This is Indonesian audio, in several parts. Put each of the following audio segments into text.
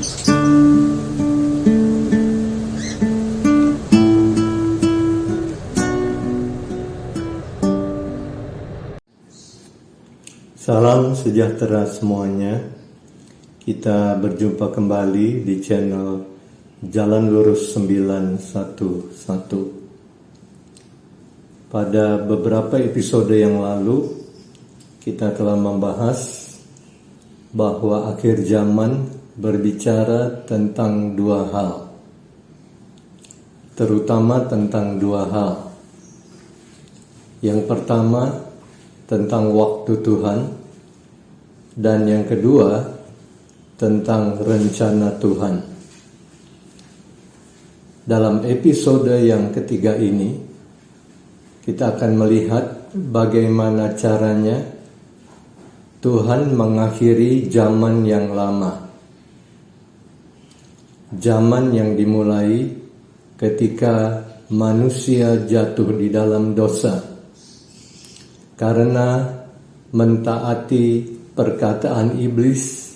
Salam sejahtera semuanya. Kita berjumpa kembali di channel Jalan Lurus 911. Pada beberapa episode yang lalu, kita telah membahas bahwa akhir zaman berbicara tentang dua hal. Terutama tentang dua hal. Yang pertama, tentang waktu Tuhan. Dan yang kedua, tentang rencana Tuhan. Dalam episode yang ketiga ini, kita akan melihat bagaimana caranya Tuhan mengakhiri zaman yang lama. Zaman yang dimulai ketika manusia jatuh di dalam dosa karena mentaati perkataan iblis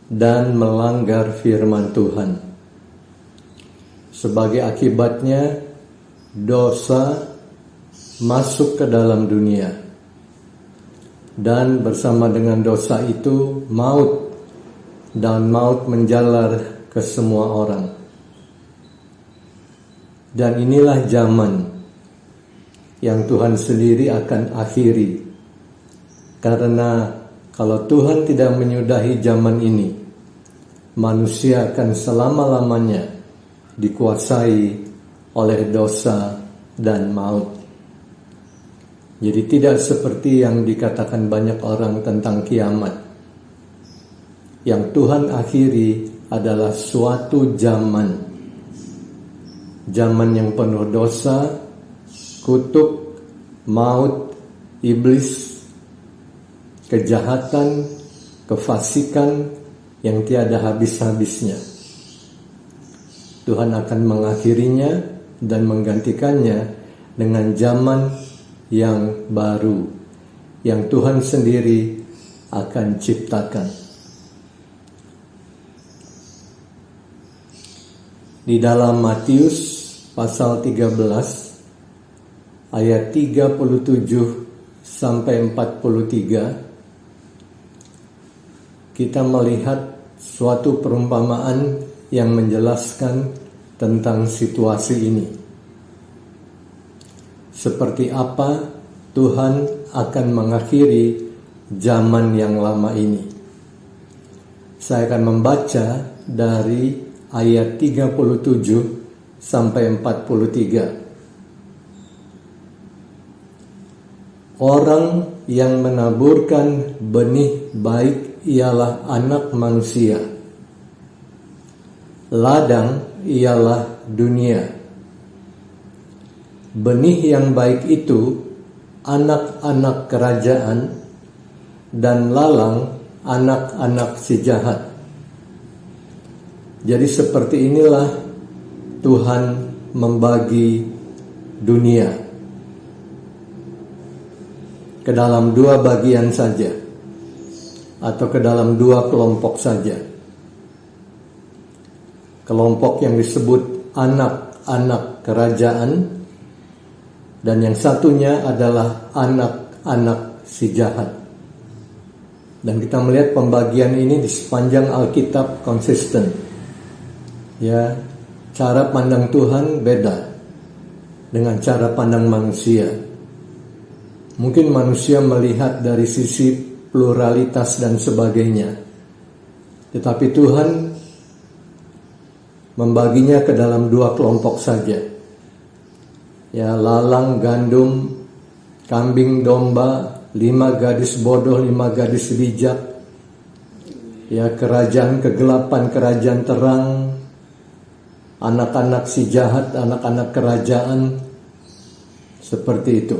dan melanggar firman Tuhan. Sebagai akibatnya, dosa masuk ke dalam dunia. Dan bersama dengan dosa itu, maut. Dan maut menjalar ke semua orang. Dan inilah zaman yang Tuhan sendiri akan akhiri. Karena kalau Tuhan tidak menyudahi zaman ini, manusia akan selama-lamanya dikuasai oleh dosa dan maut. Jadi tidak seperti yang dikatakan banyak orang tentang kiamat. Yang Tuhan akhiri adalah suatu zaman. Zaman yang penuh dosa, kutuk, maut, iblis, kejahatan, kefasikan yang tiada habis-habisnya. Tuhan akan mengakhirinya dan menggantikannya dengan zaman yang baru, yang Tuhan sendiri akan ciptakan. Di dalam Matius pasal 13 ayat 37 sampai 43, kita melihat suatu perumpamaan yang menjelaskan tentang situasi ini. Seperti apa Tuhan akan mengakhiri zaman yang lama ini. Saya akan membaca dari ayat 37 sampai 43. Orang yang menaburkan benih baik ialah anak manusia. Ladang ialah dunia. Benih yang baik itu anak-anak kerajaan, dan lalang anak-anak si jahat. Jadi seperti inilah Tuhan membagi dunia ke dalam dua bagian saja, atau ke dalam dua kelompok saja. Kelompok yang disebut anak-anak kerajaan, dan yang satunya adalah anak-anak si jahat. Dan kita melihat pembagian ini di sepanjang Alkitab konsisten. Ya, cara pandang Tuhan beda dengan cara pandang manusia. Mungkin manusia melihat dari sisi pluralitas dan sebagainya, tetapi Tuhan membaginya ke dalam dua kelompok saja. Ya, lalang, gandum, kambing, domba, 5 gadis bodoh, 5 gadis bijak. Ya, kerajaan kegelapan, kerajaan terang, anak-anak si jahat, anak-anak kerajaan, seperti itu.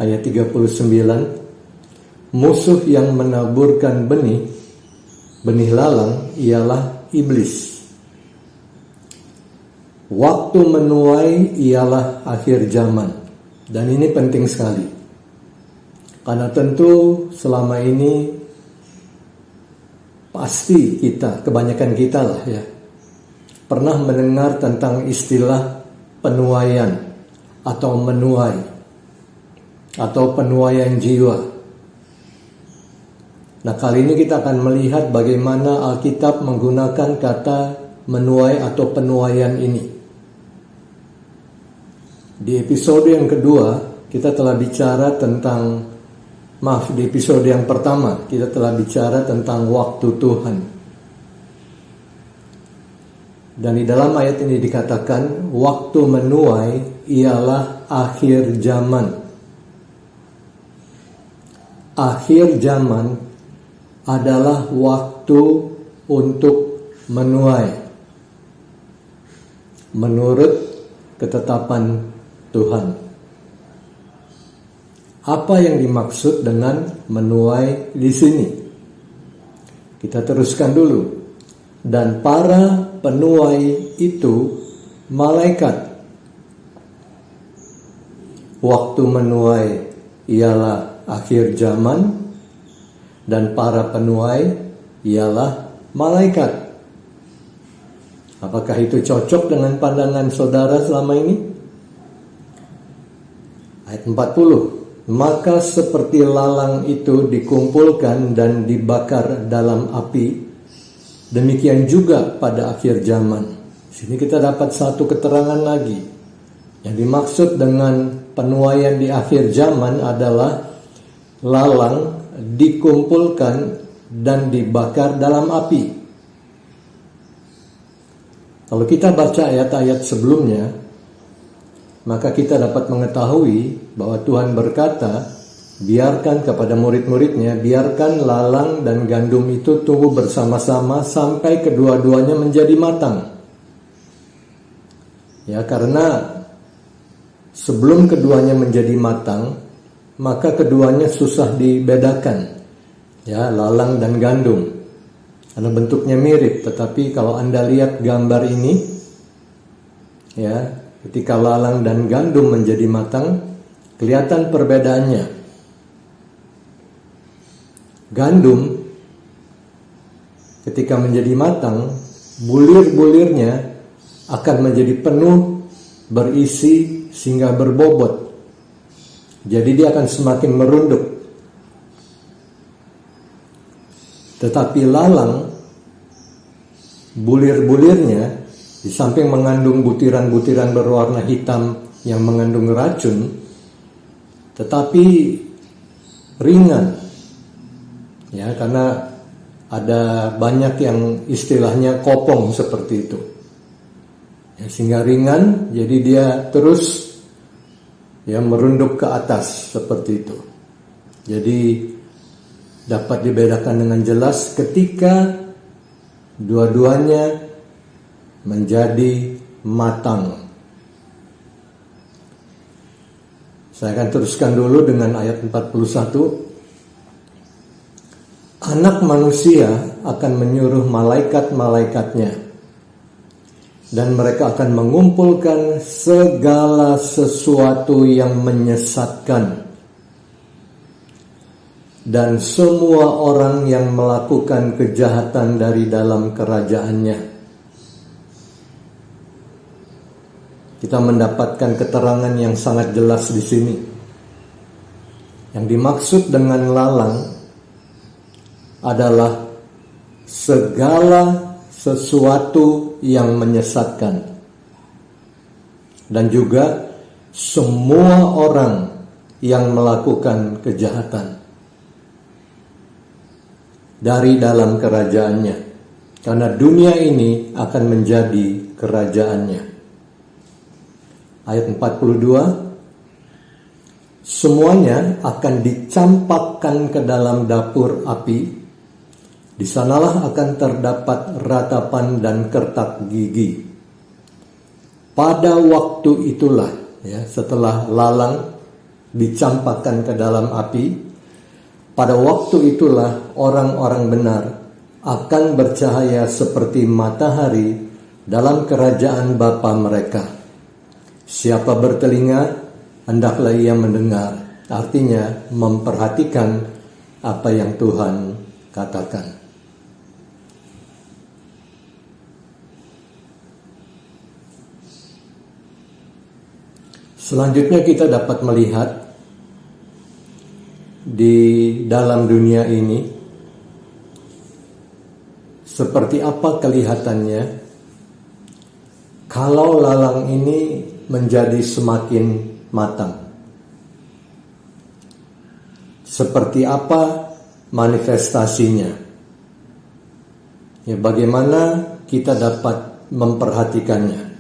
Ayat 39, musuh yang menaburkan benih lalang ialah iblis. Waktu menuai ialah akhir zaman. Dan ini penting sekali. Karena tentu selama ini Pasti kita, kebanyakan kita lah ya, pernah mendengar tentang istilah penuaian atau menuai atau penuaian jiwa. Nah, kali ini kita akan melihat bagaimana Alkitab menggunakan kata menuai atau penuaian ini. Di episode yang kedua, kita telah bicara tentang, di episode yang pertama, kita telah bicara tentang waktu Tuhan. Dan di dalam ayat ini dikatakan, waktu menuai ialah akhir zaman. Akhir zaman adalah waktu untuk menuai menurut ketetapan Tuhan. Apa yang dimaksud dengan menuai di sini? Kita teruskan dulu. Dan para penuai itu malaikat. Waktu menuai ialah akhir zaman, dan para penuai ialah malaikat. Apakah itu cocok dengan pandangan saudara selama ini? Ayat 40. Maka seperti lalang itu dikumpulkan dan dibakar dalam api, demikian juga pada akhir zaman. Sini kita dapat satu keterangan lagi. Yang dimaksud dengan penuaian di akhir zaman adalah lalang dikumpulkan dan dibakar dalam api. Kalau kita baca ayat-ayat sebelumnya, maka kita dapat mengetahui bahwa Tuhan berkata, biarkan kepada murid-muridnya, biarkan lalang dan gandum itu tumbuh bersama-sama sampai kedua-duanya menjadi matang. Ya, karena sebelum keduanya menjadi matang, maka keduanya susah dibedakan. Ya, lalang dan gandum. Karena bentuknya mirip, tetapi kalau Anda lihat gambar ini, ya, ketika lalang dan gandum menjadi matang, kelihatan perbedaannya. Gandum ketika menjadi matang, bulir-bulirnya akan menjadi penuh, berisi sehingga berbobot. Jadi dia akan semakin merunduk. Tetapi lalang, bulir-bulirnya di samping mengandung butiran-butiran berwarna hitam yang mengandung racun, tetapi ringan. Ya, karena ada banyak yang istilahnya kopong seperti itu. Ya, sehingga ringan, jadi dia terus ya merunduk ke atas seperti itu. Jadi dapat dibedakan dengan jelas ketika dua-duanya menjadi matang. Saya akan teruskan dulu dengan ayat 41. Anak manusia akan menyuruh malaikat-malaikatnya, dan mereka akan mengumpulkan segala sesuatu yang menyesatkan dan semua orang yang melakukan kejahatan dari dalam kerajaannya. Kita mendapatkan keterangan yang sangat jelas di sini. Yang dimaksud dengan lalang adalah segala sesuatu yang menyesatkan, dan juga semua orang yang melakukan kejahatan dari dalam kerajaannya, karena dunia ini akan menjadi kerajaannya. Ayat 42, semuanya akan dicampakkan ke dalam dapur api. Di sanalah akan terdapat ratapan dan kertak gigi. Pada waktu itulah, ya, setelah lalang dicampakkan ke dalam api, pada waktu itulah orang-orang benar akan bercahaya seperti matahari dalam kerajaan Bapa mereka. Siapa bertelinga, hendaklah ia mendengar. Artinya memperhatikan apa yang Tuhan katakan. Selanjutnya kita dapat melihat di dalam dunia ini seperti apa kelihatannya kalau lalang ini menjadi semakin matang. Seperti apa manifestasinya? Ya, bagaimana kita dapat memperhatikannya?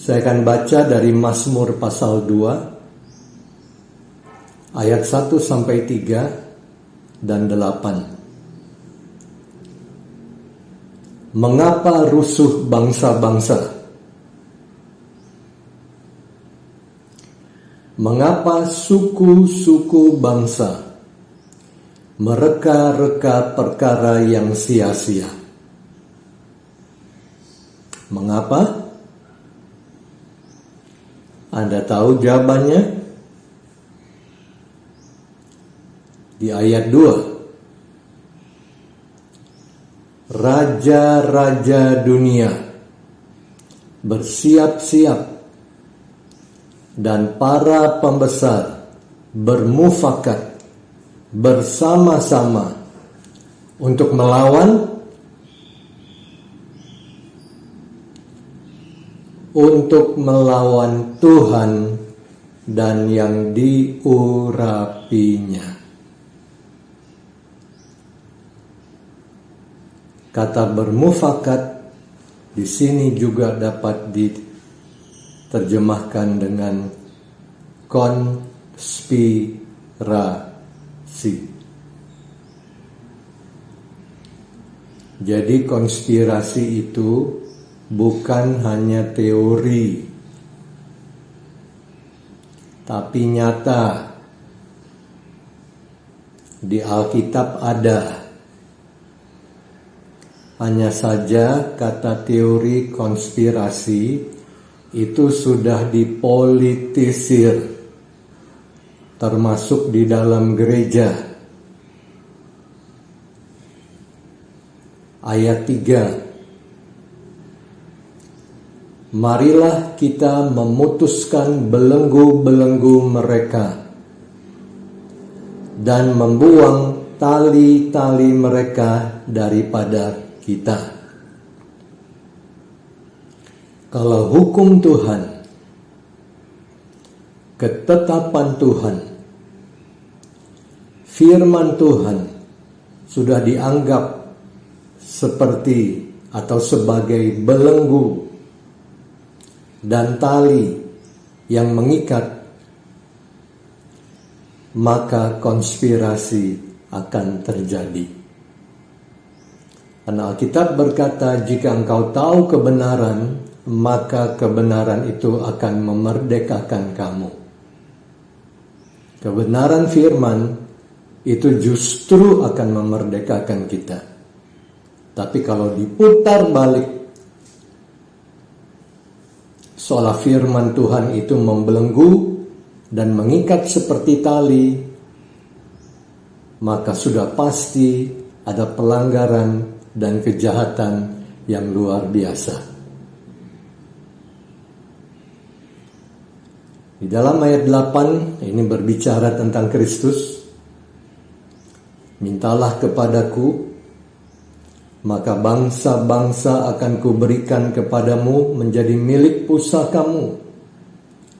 Saya akan baca dari Mazmur pasal 2 ayat 1 sampai 3 dan 8. Mengapa rusuh bangsa-bangsa? Mengapa suku-suku bangsa mereka-reka perkara yang sia-sia? Mengapa? Anda tahu jawabannya? Di ayat 2. Raja-raja dunia bersiap-siap dan para pembesar bermufakat bersama-sama untuk melawan Tuhan dan yang diurapinya. Kata bermufakat di sini juga dapat diterjemahkan dengan konspirasi. Jadi konspirasi itu bukan hanya teori, tapi nyata. Di Alkitab ada. Hanya saja kata teori konspirasi itu sudah dipolitisir, termasuk di dalam gereja. Ayat 3. Marilah kita memutuskan belenggu-belenggu mereka dan membuang tali-tali mereka daripada kita. Kalau hukum Tuhan, ketetapan Tuhan, firman Tuhan sudah dianggap seperti atau sebagai belenggu dan tali yang mengikat, maka konspirasi akan terjadi. Karena Alkitab berkata, jika engkau tahu kebenaran, maka kebenaran itu akan memerdekakan kamu. Kebenaran firman itu justru akan memerdekakan kita. Tapi kalau diputar balik, seolah firman Tuhan itu membelenggu dan mengikat seperti tali, maka sudah pasti ada pelanggaran dan kejahatan yang luar biasa. Di dalam ayat 8 ini berbicara tentang Kristus. Mintalah kepadaku, maka bangsa-bangsa akan kuberikan kepadamu menjadi milik pusakamu,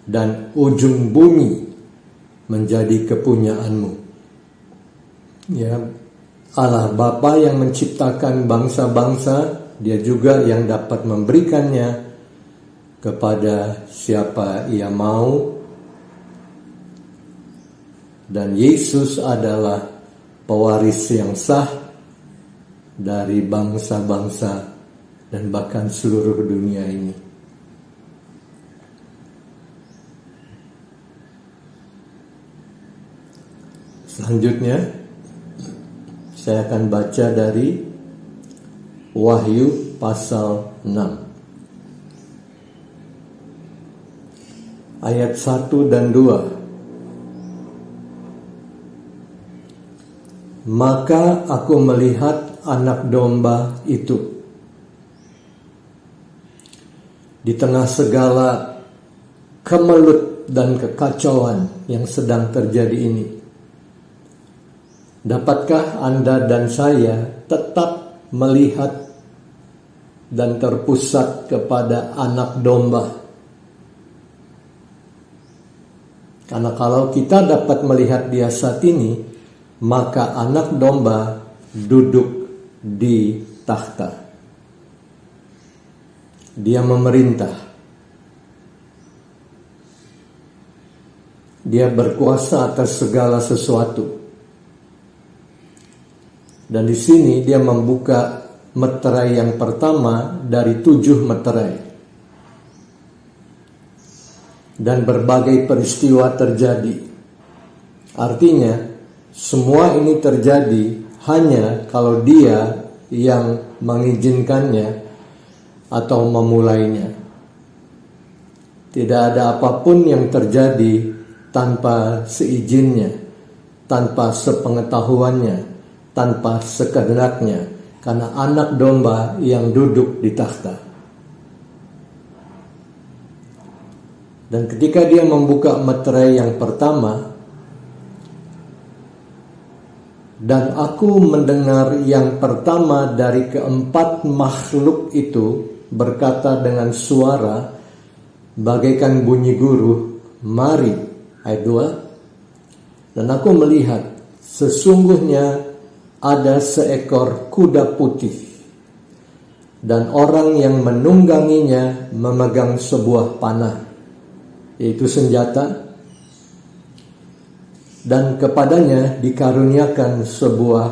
dan ujung bumi menjadi kepunyaanmu. Ya, Allah Bapa yang menciptakan bangsa-bangsa, Dia juga yang dapat memberikannya kepada siapa Ia mau. Dan Yesus adalah pewaris yang sah dari bangsa-bangsa dan bahkan seluruh dunia ini. Selanjutnya, saya akan baca dari Wahyu pasal 6. Ayat 1 dan 2. Maka aku melihat anak domba itu di tengah segala kemelut dan kekacauan yang sedang terjadi ini? Dapatkah Anda dan saya tetap melihat dan terpusat kepada anak domba? Karena kalau kita dapat melihat dia saat ini, maka anak domba duduk di takhta. Dia memerintah. Dia berkuasa atas segala sesuatu. Dan di sini dia membuka meterai yang pertama dari 7 meterai. Dan berbagai peristiwa terjadi. Artinya, semua ini terjadi hanya kalau dia yang mengizinkannya atau memulainya. Tidak ada apapun yang terjadi tanpa seizinnya, tanpa sepengetahuannya, tanpa sekehendaknya, karena anak domba yang duduk di takhta. Dan ketika dia membuka meterai yang pertama, dan aku mendengar yang pertama dari keempat makhluk itu berkata dengan suara bagaikan bunyi guru, mari. Ayat 2. Dan aku melihat sesungguhnya ada seekor kuda putih, dan orang yang menungganginya memegang sebuah panah, yaitu senjata, dan kepadanya dikaruniakan sebuah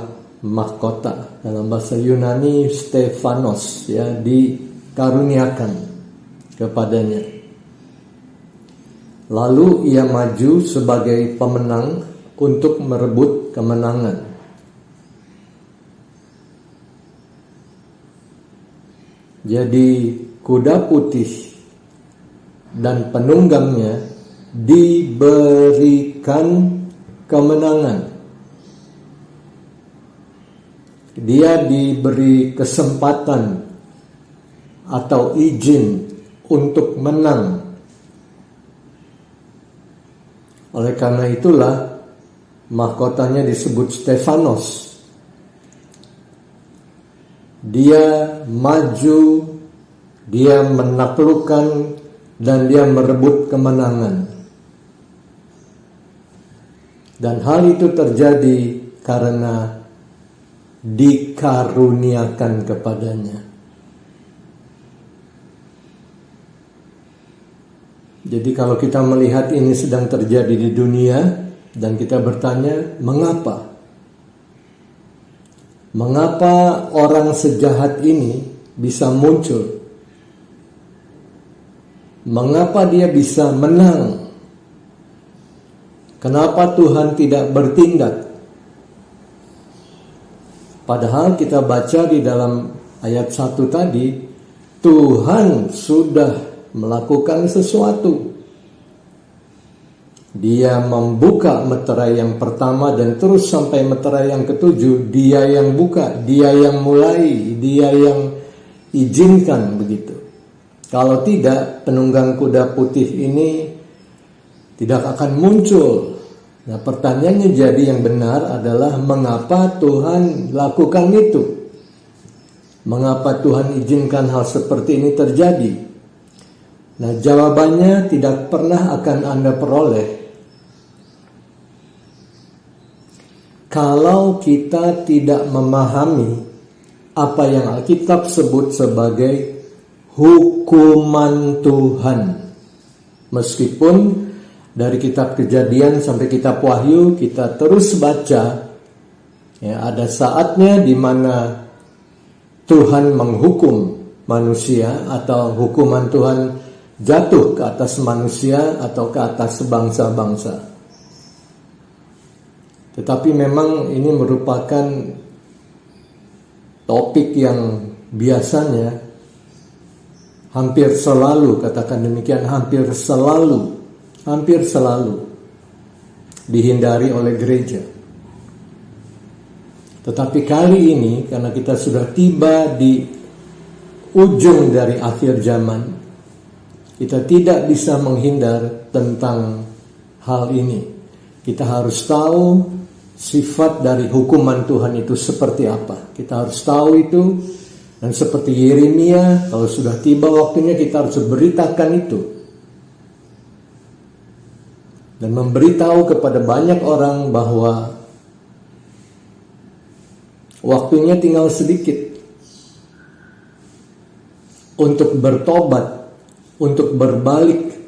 mahkota. Dalam bahasa Yunani Stephanos, ya, dikaruniakan kepadanya. Lalu ia maju sebagai pemenang untuk merebut kemenangan. Jadi kuda putih dan penunggangnya diberikan kemenangan. Dia diberi kesempatan atau izin untuk menang. Oleh karena itulah mahkotanya disebut Stephanos. Dia maju, dia menaklukkan, dan dia merebut kemenangan. Dan hal itu terjadi karena dikaruniakan kepadanya. Jadi kalau kita melihat ini sedang terjadi di dunia dan kita bertanya, mengapa? Mengapa orang sejahat ini bisa muncul? Mengapa dia bisa menang? Kenapa Tuhan tidak bertindak? Padahal kita baca di dalam ayat 1 tadi, Tuhan sudah melakukan sesuatu. Dia membuka meterai yang pertama dan terus sampai meterai yang ke-7, dia yang buka, dia yang mulai, dia yang izinkan begitu. Kalau tidak, penunggang kuda putih ini tidak akan muncul. Nah, pertanyaannya jadi yang benar adalah mengapa Tuhan lakukan itu? Mengapa Tuhan izinkan hal seperti ini terjadi? Nah, jawabannya tidak pernah akan Anda peroleh kalau kita tidak memahami apa yang Alkitab sebut sebagai hukuman Tuhan. Meskipun dari kitab Kejadian sampai kitab Wahyu kita terus baca, ya, ada saatnya di mana Tuhan menghukum manusia atau hukuman Tuhan jatuh ke atas manusia atau ke atas bangsa-bangsa. Tetapi memang ini merupakan topik yang biasanya hampir selalu, katakan demikian, hampir selalu dihindari oleh gereja. Tetapi kali ini, karena kita sudah tiba di ujung dari akhir zaman, Kita tidak bisa menghindar tentang hal ini. Kita harus tahu sifat dari hukuman Tuhan itu seperti apa. Kita harus tahu itu. Dan seperti Yeremia, kalau sudah tiba waktunya kita harus beritakan itu. Dan memberitahu kepada banyak orang bahwa waktunya tinggal sedikit untuk bertobat, untuk berbalik,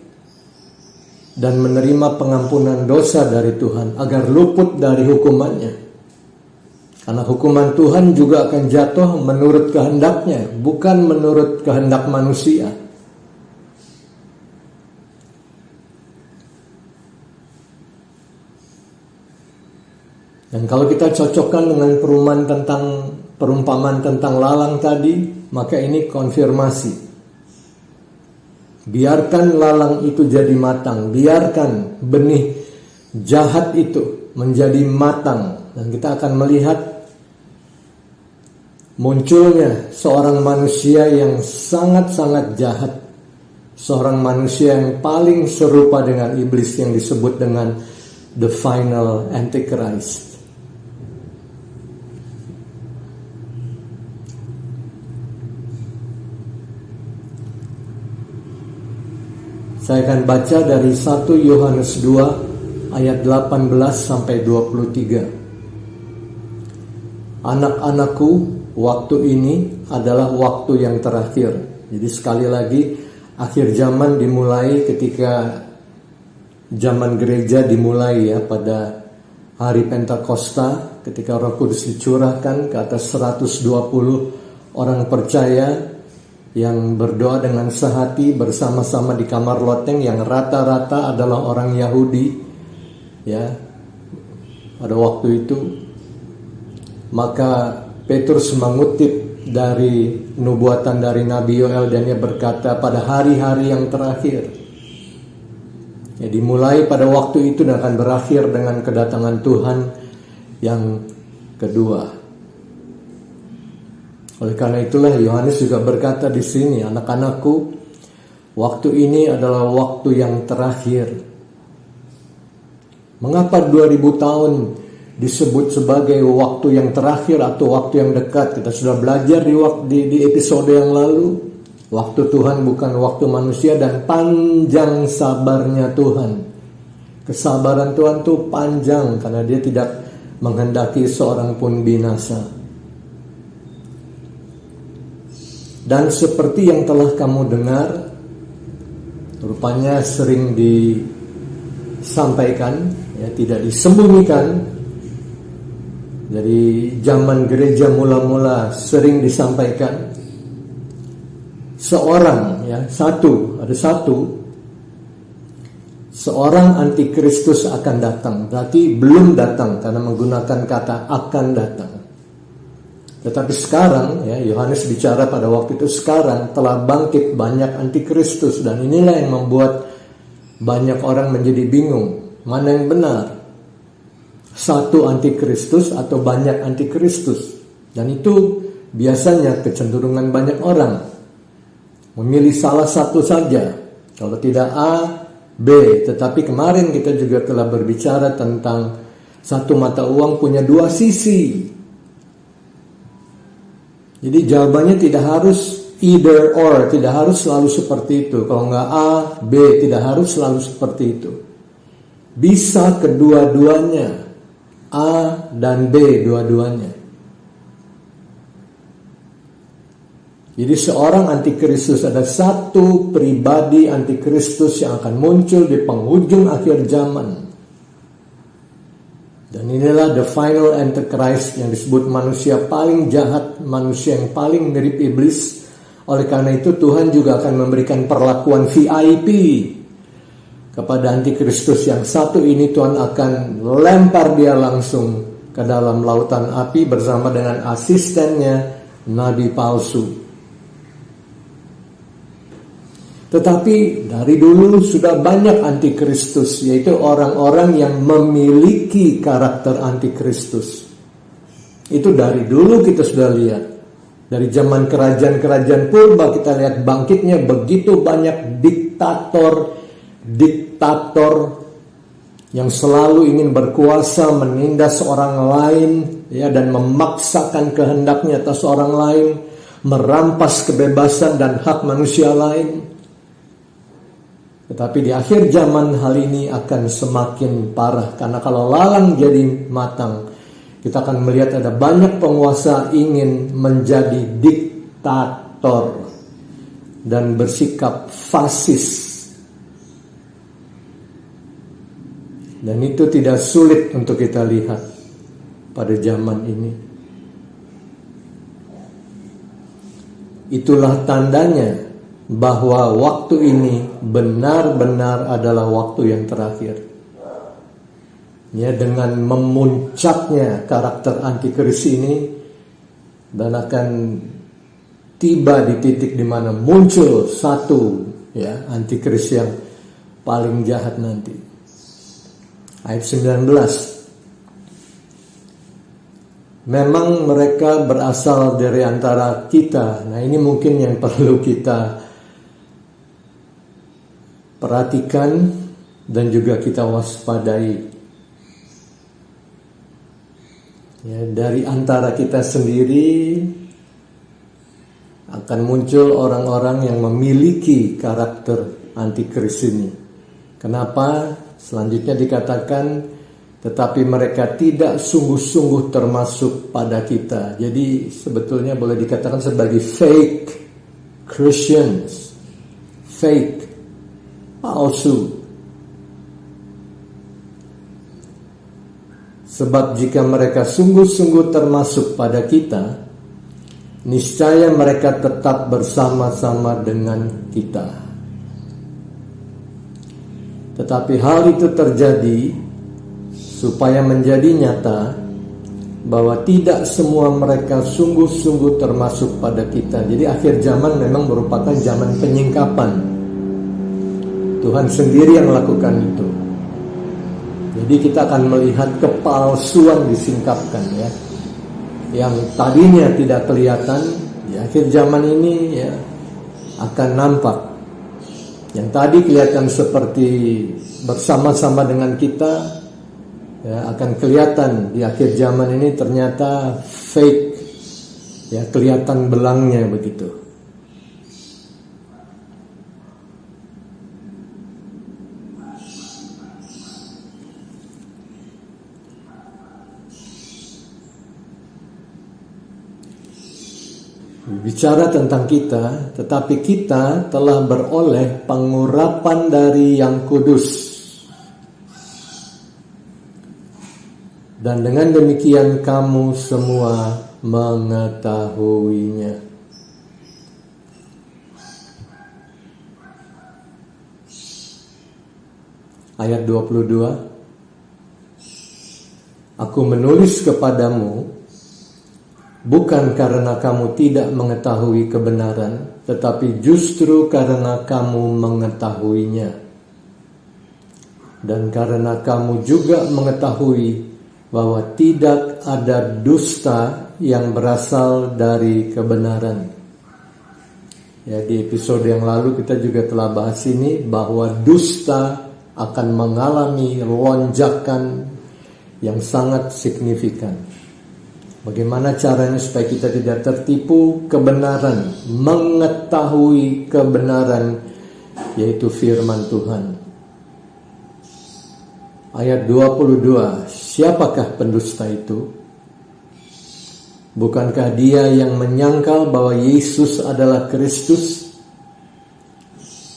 dan menerima pengampunan dosa dari Tuhan agar luput dari hukumannya. Karena hukuman Tuhan juga akan jatuh menurut kehendaknya, bukan menurut kehendak manusia. Dan kalau kita cocokkan dengan perumpamaan tentang lalang tadi, maka ini konfirmasi. Biarkan lalang itu jadi matang, biarkan benih jahat itu menjadi matang, dan kita akan melihat munculnya seorang manusia yang sangat-sangat jahat. Seorang manusia yang paling serupa dengan iblis yang disebut dengan the final Antichrist. Saya akan baca dari 1 Yohanes 2 ayat 18 sampai 23. Anak-anakku, waktu ini adalah waktu yang terakhir. Jadi sekali lagi, akhir zaman dimulai ketika zaman gereja dimulai ya, pada hari Pentakosta, ketika Roh Kudus dicurahkan ke atas 120 orang percaya yang berdoa dengan sehati bersama-sama di kamar loteng, yang rata-rata adalah orang Yahudi ya pada waktu itu. Maka Petrus mengutip dari nubuatan dari Nabi Yoel, dan dia berkata pada hari-hari yang terakhir. Ya, dimulai pada waktu itu dan akan berakhir dengan kedatangan Tuhan yang kedua. Oleh karena itulah Yohanes juga berkata di sini, anak-anakku, waktu ini adalah waktu yang terakhir. Mengapa 2000 tahun disebut sebagai waktu yang terakhir atau waktu yang dekat? Kita sudah belajar di episode yang lalu. Waktu Tuhan bukan waktu manusia, dan panjang sabarnya Tuhan. Kesabaran Tuhan itu panjang karena dia tidak menghendaki seorang pun binasa. Dan seperti yang telah kamu dengar, rupanya sering disampaikan, ya, tidak disembunyikan. Dari zaman gereja mula-mula sering disampaikan, seorang antikristus akan datang. Berarti belum datang karena menggunakan kata akan datang. Tetapi sekarang, ya, Yohanes bicara pada waktu itu, sekarang telah bangkit banyak antikristus, dan inilah yang membuat banyak orang menjadi bingung mana yang benar, satu antikristus atau banyak antikristus. Dan itu biasanya kecenderungan banyak orang memilih salah satu saja, kalau tidak A, B. Tetapi kemarin kita juga telah berbicara tentang satu mata uang punya dua sisi. Jadi jawabannya tidak harus either or, tidak harus selalu seperti itu. Kalau nggak A, B, tidak harus selalu seperti itu. Bisa kedua-duanya, A dan B dua-duanya. Jadi seorang antikristus, ada satu pribadi antikristus yang akan muncul di penghujung akhir zaman. Dan inilah the final Antichrist yang disebut manusia paling jahat, manusia yang paling mirip iblis. Oleh karena itu Tuhan juga akan memberikan perlakuan VIP kepada antikristus yang satu ini. Tuhan akan lempar dia langsung ke dalam lautan api bersama dengan asistennya, nabi palsu. Tetapi dari dulu sudah banyak antikristus, yaitu orang-orang yang memiliki karakter antikristus. Itu dari dulu kita sudah lihat. Dari zaman kerajaan-kerajaan purba kita lihat bangkitnya begitu banyak diktator yang selalu ingin berkuasa, menindas orang lain, ya, dan memaksakan kehendaknya atas orang lain, merampas kebebasan dan hak manusia lain. Tetapi di akhir zaman hal ini akan semakin parah, karena kalau lalang jadi matang, kita akan melihat ada banyak penguasa ingin menjadi diktator dan bersikap fasis. Dan itu tidak sulit untuk kita lihat pada zaman ini. Itulah tandanya bahwa waktu ini benar-benar adalah waktu yang terakhir. Ya, dengan memuncaknya karakter antikris ini, dan akan tiba di titik di mana muncul satu, ya, antikris yang paling jahat nanti. Ayat 19. Memang mereka berasal dari antara kita. Nah, ini mungkin yang perlu kita perhatikan dan juga kita waspadai. Ya, dari antara kita sendiri akan muncul orang-orang yang memiliki karakter antikris ini. Kenapa? Selanjutnya dikatakan, tetapi mereka tidak sungguh-sungguh termasuk pada kita. Jadi sebetulnya boleh dikatakan sebagai fake Christians, fake, palsu. Sebab jika mereka sungguh-sungguh termasuk pada kita, niscaya mereka tetap bersama-sama dengan kita. Tetapi hal itu terjadi supaya menjadi nyata bahwa tidak semua mereka sungguh-sungguh termasuk pada kita. Jadi akhir zaman memang merupakan zaman penyingkapan. Tuhan sendiri yang melakukan itu. Jadi kita akan melihat kepalsuan disingkapkan, ya. Yang tadinya tidak kelihatan, di akhir zaman ini, ya, akan nampak. Yang tadi kelihatan seperti bersama-sama dengan kita, ya, akan kelihatan di akhir zaman ini ternyata fake, ya, kelihatan belangnya begitu. Bicara tentang kita, tetapi kita telah beroleh pengurapan dari Yang Kudus. Dan dengan demikian kamu semua mengetahuinya. Ayat 22. Aku menulis kepadamu bukan karena kamu tidak mengetahui kebenaran, tetapi justru karena kamu mengetahuinya. Dan karena kamu juga mengetahui bahwa tidak ada dusta yang berasal dari kebenaran. Ya, di episode yang lalu kita juga telah bahas ini, bahwa dusta akan mengalami lonjakan yang sangat signifikan. Bagaimana caranya supaya kita tidak tertipu? Kebenaran, mengetahui kebenaran, yaitu firman Tuhan. Ayat 22, siapakah pendusta itu? Bukankah dia yang menyangkal bahwa Yesus adalah Kristus?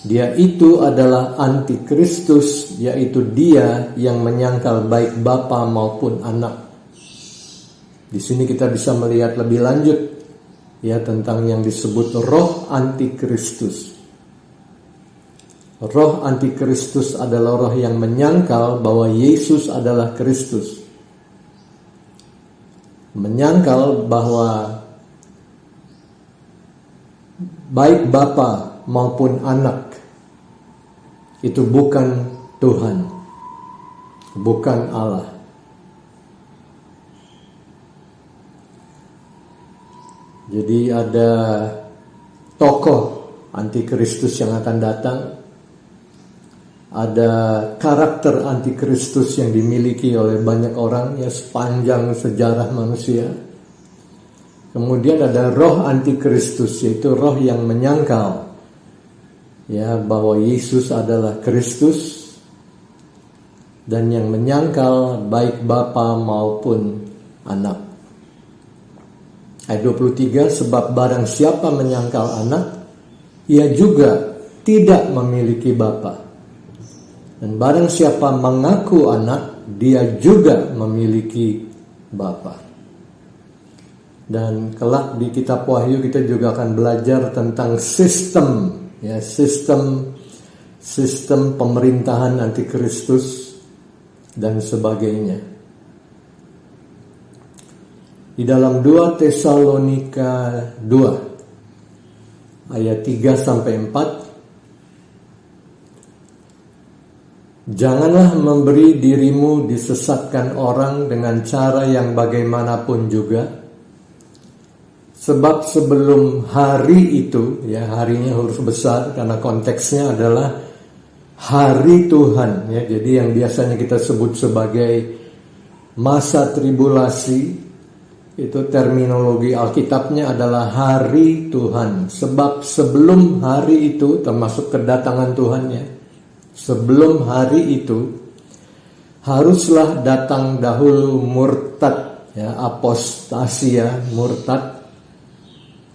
Dia itu adalah antikristus, yaitu dia yang menyangkal baik Bapa maupun Anak. Di sini kita bisa melihat lebih lanjut, ya, tentang yang disebut roh antikristus. Roh antikristus adalah roh yang menyangkal bahwa Yesus adalah Kristus. Menyangkal bahwa baik Bapa maupun Anak itu bukan Tuhan, bukan Allah. Jadi ada tokoh antikristus yang akan datang, ada karakter antikristus yang dimiliki oleh banyak orang ya sepanjang sejarah manusia. Kemudian ada roh antikristus, yaitu roh yang menyangkal ya bahwa Yesus adalah Kristus, dan yang menyangkal baik Bapa maupun Anak. Ayat 23, sebab barang siapa menyangkal Anak, ia juga tidak memiliki Bapa. Dan barang siapa mengaku Anak, dia juga memiliki Bapa. Dan kelak di kitab Wahyu kita juga akan belajar tentang sistem pemerintahan antikristus dan sebagainya. Di dalam 2 Tesalonika 2 ayat 3 sampai 4, janganlah memberi dirimu disesatkan orang dengan cara yang bagaimanapun juga, sebab sebelum hari itu, ya harinya huruf besar karena konteksnya adalah hari Tuhan, ya jadi yang biasanya kita sebut sebagai masa tribulasi, itu terminologi Alkitabnya adalah hari Tuhan. Sebab sebelum hari itu, termasuk kedatangan Tuhan ya, sebelum hari itu haruslah datang dahulu murtad, ya apostasia, murtad,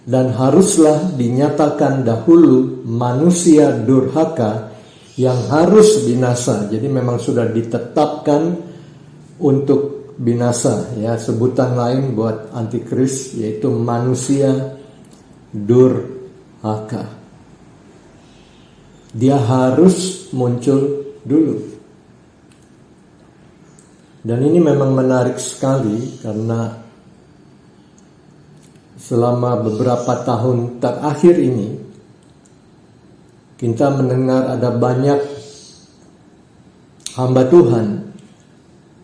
dan haruslah dinyatakan dahulu manusia durhaka yang harus binasa. Jadi memang sudah ditetapkan untuk binasa ya, sebutan lain buat antikris yaitu manusia durhaka. Dia harus muncul dulu. Dan ini memang menarik sekali karena selama beberapa tahun terakhir ini kita mendengar ada banyak hamba Tuhan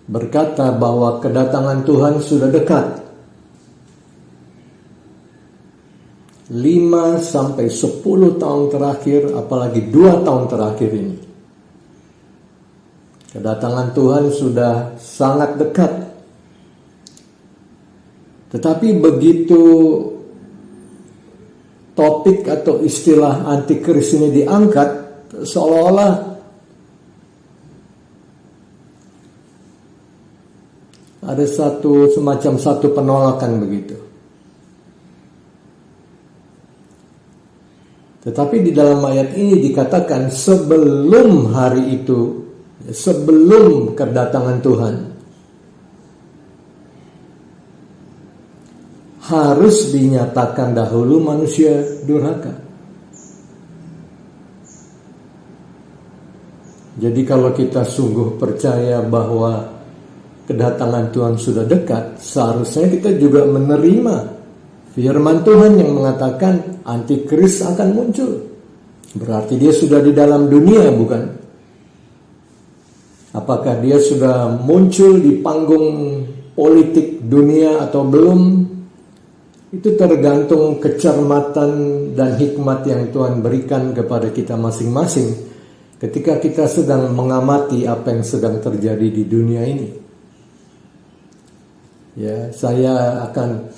berkata bahwa kedatangan Tuhan sudah dekat. 5 sampai 10 tahun terakhir, apalagi 2 tahun terakhir ini, kedatangan Tuhan sudah sangat dekat. Tetapi begitu topik atau istilah antikris ini diangkat, seolah-olah ada semacam satu penolakan begitu. Tetapi di dalam ayat ini dikatakan sebelum hari itu, sebelum kedatangan Tuhan, harus dinyatakan dahulu manusia durhaka. Jadi kalau kita sungguh percaya bahwa kedatangan Tuhan sudah dekat, seharusnya kita juga menerima firman Tuhan yang mengatakan antikris akan muncul. Berarti dia sudah di dalam dunia, bukan? Apakah dia sudah muncul di panggung politik dunia atau belum? Itu tergantung kecermatan dan hikmat yang Tuhan berikan kepada kita masing-masing ketika kita sedang mengamati apa yang sedang terjadi di dunia ini. Ya, saya akan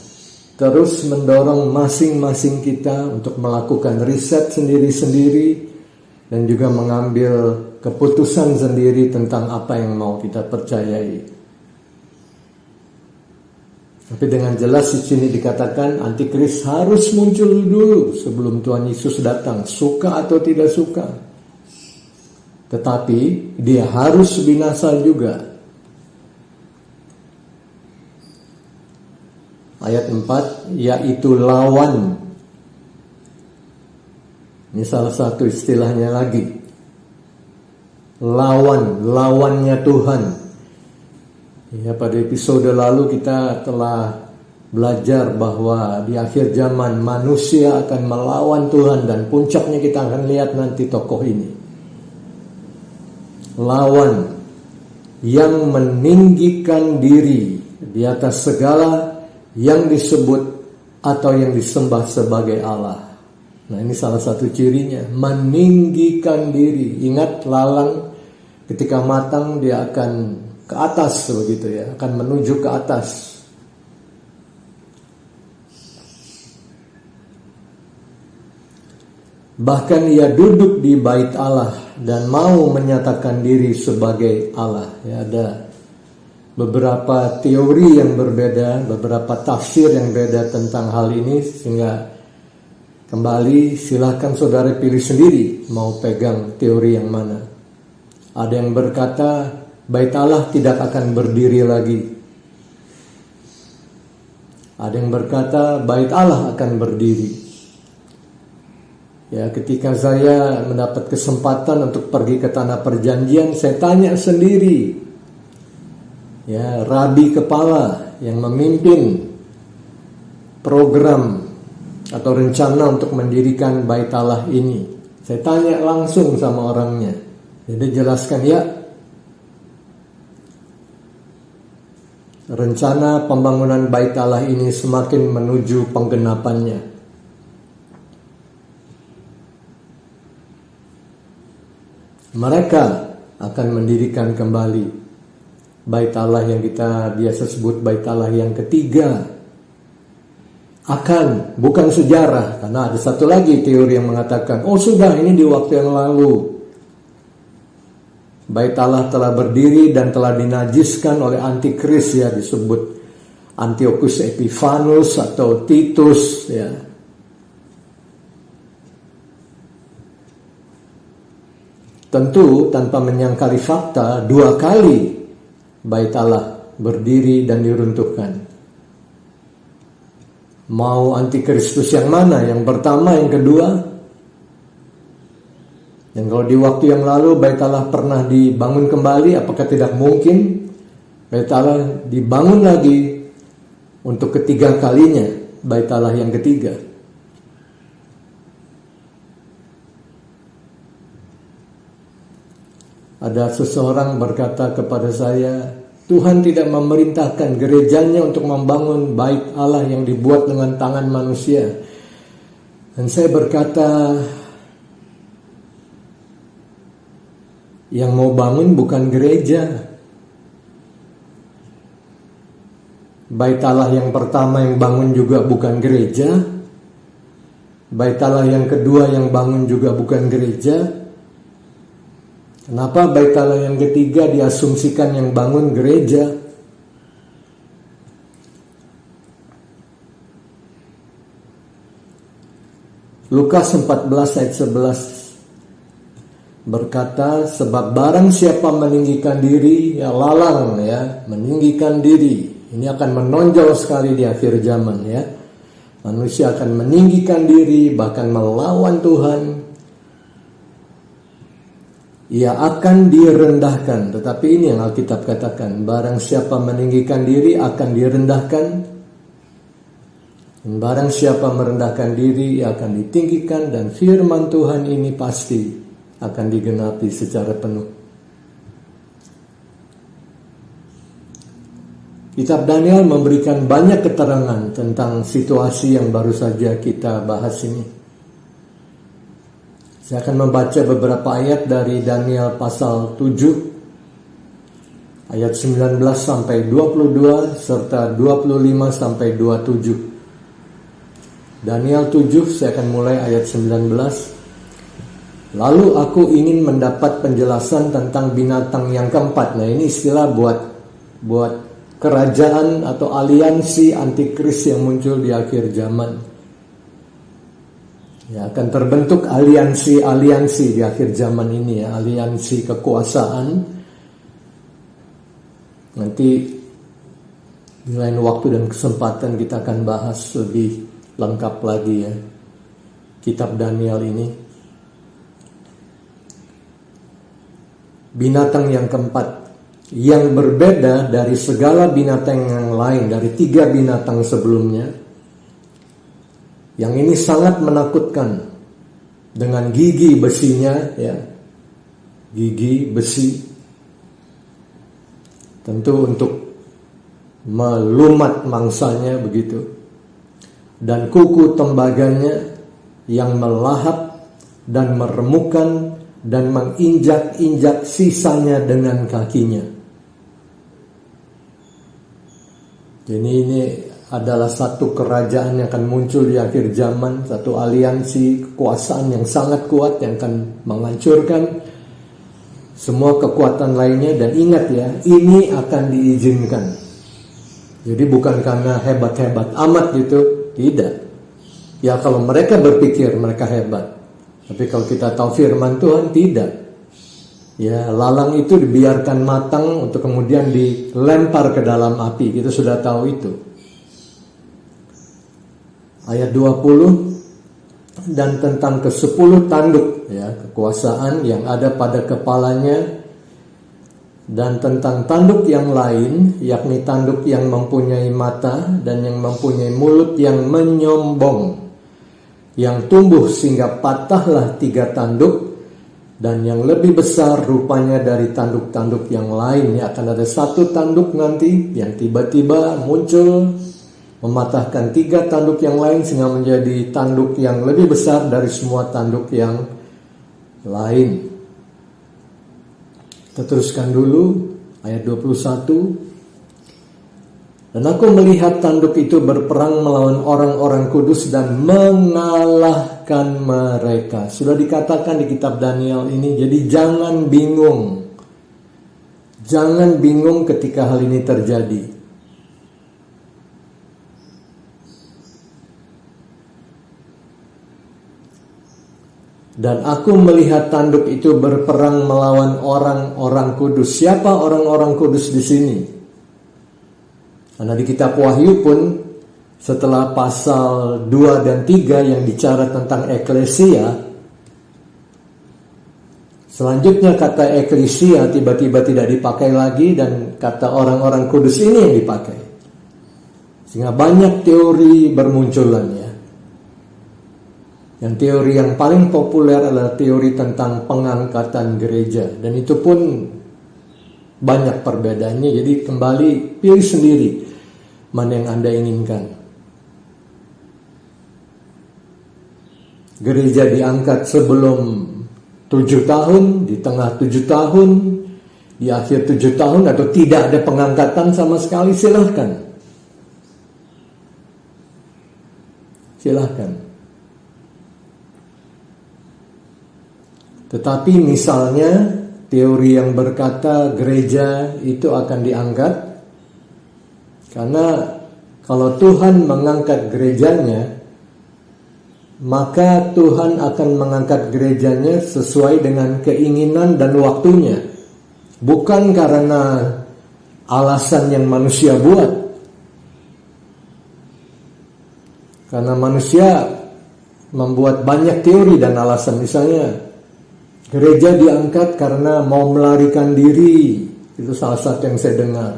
terus mendorong masing-masing kita untuk melakukan riset sendiri-sendiri dan juga mengambil keputusan sendiri tentang apa yang mau kita percayai. Tapi dengan jelas di sini dikatakan antikris harus muncul dulu sebelum Tuhan Yesus datang, suka atau tidak suka. Tetapi dia harus binasa juga. Ayat 4, yaitu lawan. Ini salah satu istilahnya lagi. Lawannya Tuhan. Ya, pada episode lalu kita telah belajar bahwa di akhir zaman manusia akan melawan Tuhan, dan puncaknya kita akan lihat nanti tokoh ini. Lawan yang meninggikan diri di atas segala yang disebut atau yang disembah sebagai Allah. Nah, ini salah satu cirinya, meninggikan diri. Ingat lalang ketika matang dia akan ke atas begitu ya, akan menuju ke atas. Bahkan ia duduk di bait Allah dan mau menyatakan diri sebagai Allah. Ya, ada beberapa teori yang berbeda, beberapa tafsir yang beda tentang hal ini, sehingga kembali silahkan saudara pilih sendiri mau pegang teori yang mana. Ada yang berkata bait Allah tidak akan berdiri lagi. Ada yang berkata bait Allah akan berdiri. Ya, ketika saya mendapat kesempatan untuk pergi ke tanah perjanjian, saya tanya sendiri, ya, rabi kepala yang memimpin program atau rencana untuk mendirikan bait Allah ini. Saya tanya langsung sama orangnya. Jadi jelaskan, ya, rencana pembangunan bait Allah ini semakin menuju penggenapannya. Mereka akan mendirikan kembali bait Allah yang kita biasa sebut bait Allah yang ketiga. Akan, bukan sejarah. Karena ada satu lagi teori yang mengatakan, oh sudah, ini di waktu yang lalu bait Allah telah berdiri dan telah dinajiskan oleh antikris, ya, disebut Antiochus Epiphanes atau Titus, ya. Tentu tanpa menyangkali fakta, 2 kali bait Allah berdiri dan diruntuhkan. Mau antikristus yang mana? Yang pertama, yang kedua? Yang kalau di waktu yang lalu bait Allah pernah dibangun kembali, apakah tidak mungkin bait Allah dibangun lagi untuk ketiga kalinya, bait Allah yang ketiga? Ada seseorang berkata kepada saya, Tuhan tidak memerintahkan gerejanya untuk membangun bait Allah yang dibuat dengan tangan manusia. Dan saya berkata, yang mau bangun bukan gereja. Bait Allah yang pertama yang bangun juga bukan gereja. Bait Allah yang kedua yang bangun juga bukan gereja. Kenapa bait Allah yang ketiga diasumsikan yang bangun gereja? Lukas 14 ayat 11 berkata, sebab barang siapa meninggikan diri, ya lalang, ya, meninggikan diri. Ini akan menonjol sekali di akhir zaman, ya. Manusia akan meninggikan diri, bahkan melawan Tuhan. Ia akan direndahkan. Tetapi ini yang Alkitab katakan, barang siapa meninggikan diri akan direndahkan, dan barang siapa merendahkan diri ia akan ditinggikan. Dan firman Tuhan ini pasti akan digenapi secara penuh. Kitab Daniel memberikan banyak keterangan tentang situasi yang baru saja kita bahas ini. Saya akan membaca beberapa ayat dari Daniel pasal 7 ayat 19 sampai 22 serta 25 sampai 27. Daniel 7, saya akan mulai ayat 19. Lalu aku ingin mendapat penjelasan tentang binatang yang keempat. Nah, ini istilah buat kerajaan atau aliansi antikris yang muncul di akhir zaman. Ya, akan terbentuk aliansi di akhir zaman ini, ya, aliansi kekuasaan. Nanti di lain waktu dan kesempatan kita akan bahas lebih lengkap lagi, ya, kitab Daniel ini. Binatang yang keempat yang berbeda dari segala binatang yang lain, dari 3 binatang sebelumnya. Yang ini sangat menakutkan dengan gigi besinya, ya, gigi besi, tentu untuk melumat mangsanya begitu, dan kuku tembaganya yang melahap dan meremukkan dan menginjak-injak sisanya dengan kakinya. Jadi ini adalah satu kerajaan yang akan muncul di akhir zaman, satu aliansi kekuasaan yang sangat kuat yang akan menghancurkan semua kekuatan lainnya. Dan ingat ya, ini akan diizinkan. Jadi bukan karena hebat-hebat amat gitu, tidak. Ya kalau mereka berpikir mereka hebat. Tapi kalau kita tahu firman Tuhan, tidak. Ya, lalang itu dibiarkan matang untuk kemudian dilempar ke dalam api. Kita sudah tahu itu. Ayat 20, dan tentang ke-10 tanduk, ya, kekuasaan yang ada pada kepalanya, dan tentang tanduk yang lain, yakni tanduk yang mempunyai mata dan yang mempunyai mulut yang menyombong, yang tumbuh sehingga patahlah 3 tanduk, dan yang lebih besar rupanya dari tanduk-tanduk yang lain. Ya, akan ada satu tanduk nanti yang tiba-tiba muncul mematahkan 3 tanduk yang lain sehingga menjadi tanduk yang lebih besar dari semua tanduk yang lain. Kita teruskan dulu ayat 21. Dan aku melihat tanduk itu berperang melawan orang-orang kudus dan mengalahkan mereka. Sudah dikatakan di kitab Daniel ini, jadi jangan bingung. Jangan bingung ketika hal ini terjadi. Dan aku melihat tanduk itu berperang melawan orang-orang kudus. Siapa orang-orang kudus di sini? Karena di kitab Wahyu pun setelah pasal 2 dan 3 yang bicara tentang eklesia, selanjutnya kata eklesia tiba-tiba tidak dipakai lagi dan kata orang-orang kudus ini yang dipakai. Sehingga banyak teori bermunculan ya. Yang teori yang paling populer adalah teori tentang pengangkatan gereja. Dan itu pun banyak perbedaannya. Jadi kembali pilih sendiri mana yang Anda inginkan. Gereja diangkat sebelum 7 tahun, di tengah 7 tahun, di akhir 7 tahun, atau tidak ada pengangkatan sama sekali, silahkan. Silahkan. Tetapi misalnya teori yang berkata gereja itu akan diangkat, karena kalau Tuhan mengangkat gerejanya, maka Tuhan akan mengangkat gerejanya sesuai dengan keinginan dan waktunya. Bukan karena alasan yang manusia buat. Karena manusia membuat banyak teori dan alasan. Misalnya gereja diangkat karena mau melarikan diri. Itu salah satu yang saya dengar.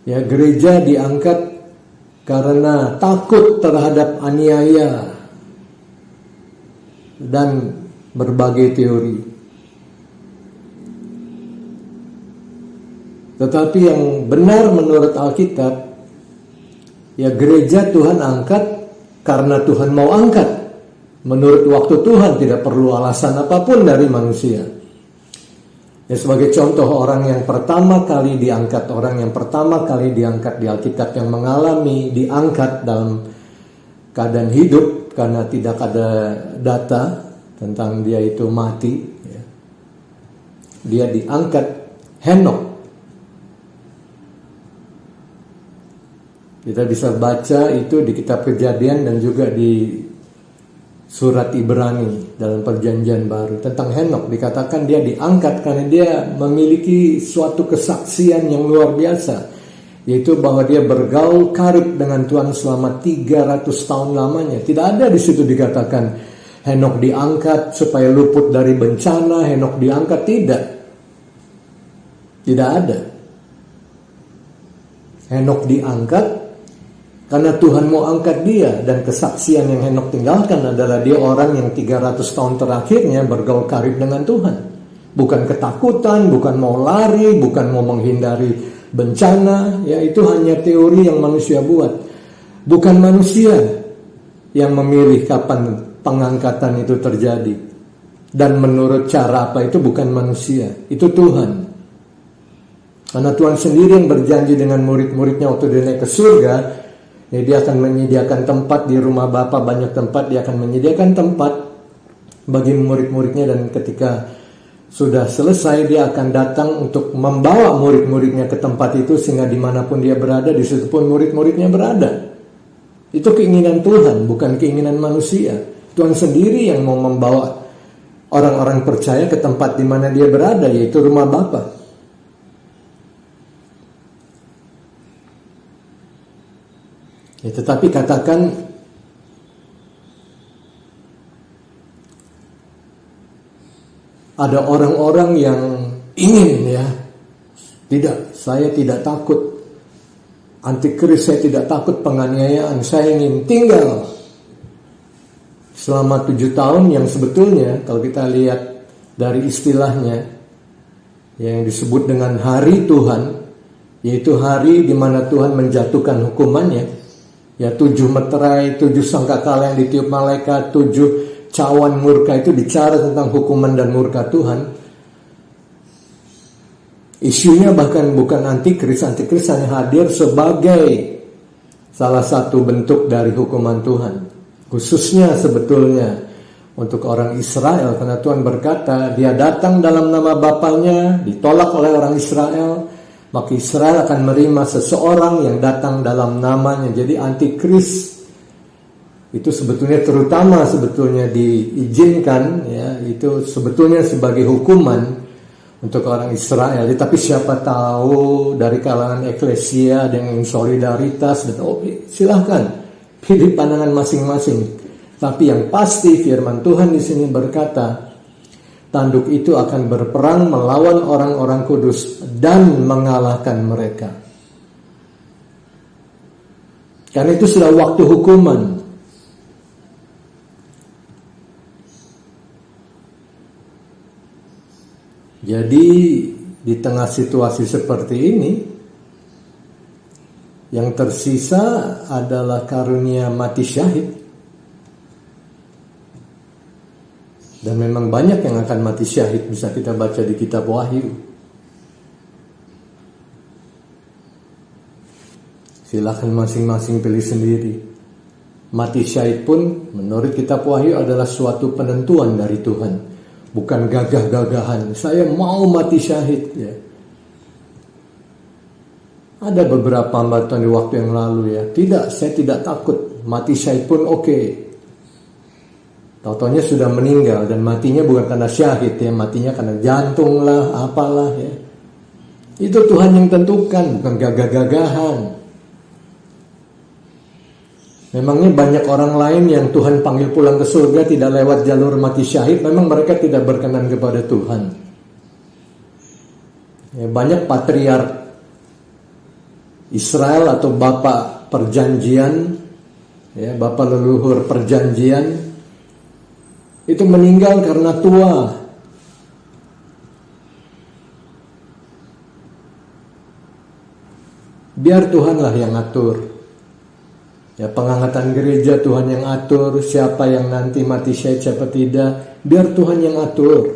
Ya, gereja diangkat karena takut terhadap aniaya dan berbagai teori. Tetapi yang benar menurut Alkitab, ya gereja Tuhan angkat karena Tuhan mau angkat. Menurut waktu Tuhan, tidak perlu alasan apapun dari manusia. Ya, sebagai contoh, orang yang pertama kali diangkat di Alkitab yang mengalami diangkat dalam keadaan hidup karena tidak ada data tentang dia itu mati, ya. Dia diangkat Henok. Kita bisa baca itu di kitab Kejadian dan juga di surat Ibrani dalam perjanjian baru. Tentang Henok dikatakan dia diangkat karena dia memiliki suatu kesaksian yang luar biasa, yaitu bahwa dia bergaul karib dengan Tuhan selama 300 tahun lamanya. Tidak ada di situ dikatakan Henok diangkat supaya luput dari bencana, Henok diangkat, tidak. Tidak ada. Henok diangkat karena Tuhan mau angkat dia, dan kesaksian yang Henok tinggalkan adalah dia orang yang 300 tahun terakhirnya bergaul karib dengan Tuhan. Bukan ketakutan, bukan mau lari, bukan mau menghindari bencana, ya itu hanya teori yang manusia buat. Bukan manusia yang memilih kapan pengangkatan itu terjadi. dan menurut cara apa itu bukan manusia, itu Tuhan. Karena Tuhan sendiri yang berjanji dengan murid-muridnya waktu dia naik ke surga, ya dia akan menyediakan tempat di rumah Bapa, banyak tempat, dia akan menyediakan tempat bagi murid-muridnya, dan ketika sudah selesai dia akan datang untuk membawa murid-muridnya ke tempat itu, sehingga dimanapun dia berada, di situ pun murid-muridnya berada. Itu keinginan Tuhan, bukan keinginan manusia. Tuhan sendiri yang mau membawa orang-orang percaya ke tempat di mana dia berada, yaitu rumah Bapa. Ya, tetapi katakan ada orang-orang yang ingin, ya, tidak, saya tidak takut antikris, saya tidak takut penganiayaan, saya ingin tinggal selama 7 tahun, yang sebetulnya kalau kita lihat dari istilahnya yang disebut dengan hari Tuhan, yaitu hari di mana Tuhan menjatuhkan hukumannya, ya 7 meterai, 7 sangkakala yang ditiup malaikat, 7 cawan murka, itu bicara tentang hukuman dan murka Tuhan. Isunya bahkan bukan antikris hanya hadir sebagai salah satu bentuk dari hukuman Tuhan. Khususnya sebetulnya untuk orang Israel, karena Tuhan berkata, dia datang dalam nama Bapanya, ditolak oleh orang Israel, maka Israel akan menerima seseorang yang datang dalam namanya. Jadi antikris itu sebetulnya terutama sebetulnya diizinkan, ya, itu sebetulnya sebagai hukuman untuk orang Israel. Tapi siapa tahu dari kalangan eklesia dengan solidaritas, dan silahkan pilih pandangan masing-masing. Tapi yang pasti firman Tuhan di sini berkata, tanduk itu akan berperang melawan orang-orang kudus dan mengalahkan mereka. Karena itu sudah waktu hukuman. Jadi di tengah situasi seperti ini, yang tersisa adalah karunia mati syahid. Dan memang banyak yang akan mati syahid, bisa kita baca di kitab Wahyu. Silakan masing-masing pilih sendiri. Mati syahid pun menurut kitab Wahyu adalah suatu penentuan dari Tuhan, bukan gagah-gagahan, saya mau mati syahid, ya. Ada beberapa hamba Tuhan di waktu yang lalu, ya, tidak, saya tidak takut, mati syahid pun oke. Taunya sudah meninggal, dan matinya bukan karena syahid, ya, matinya karena jantung lah, apalah, ya. Itu Tuhan yang tentukan, bukan gagah-gagahan. Memangnya banyak orang lain yang Tuhan panggil pulang ke surga tidak lewat jalur mati syahid, memang mereka tidak berkenan kepada Tuhan. Ya, banyak patriark Israel atau bapak perjanjian, ya, bapak leluhur perjanjian, itu meninggal karena tua. Biar Tuhanlah yang atur. Ya, pengangkatan gereja Tuhan yang atur, siapa yang nanti mati syahid, siapa tidak, biar Tuhan yang atur.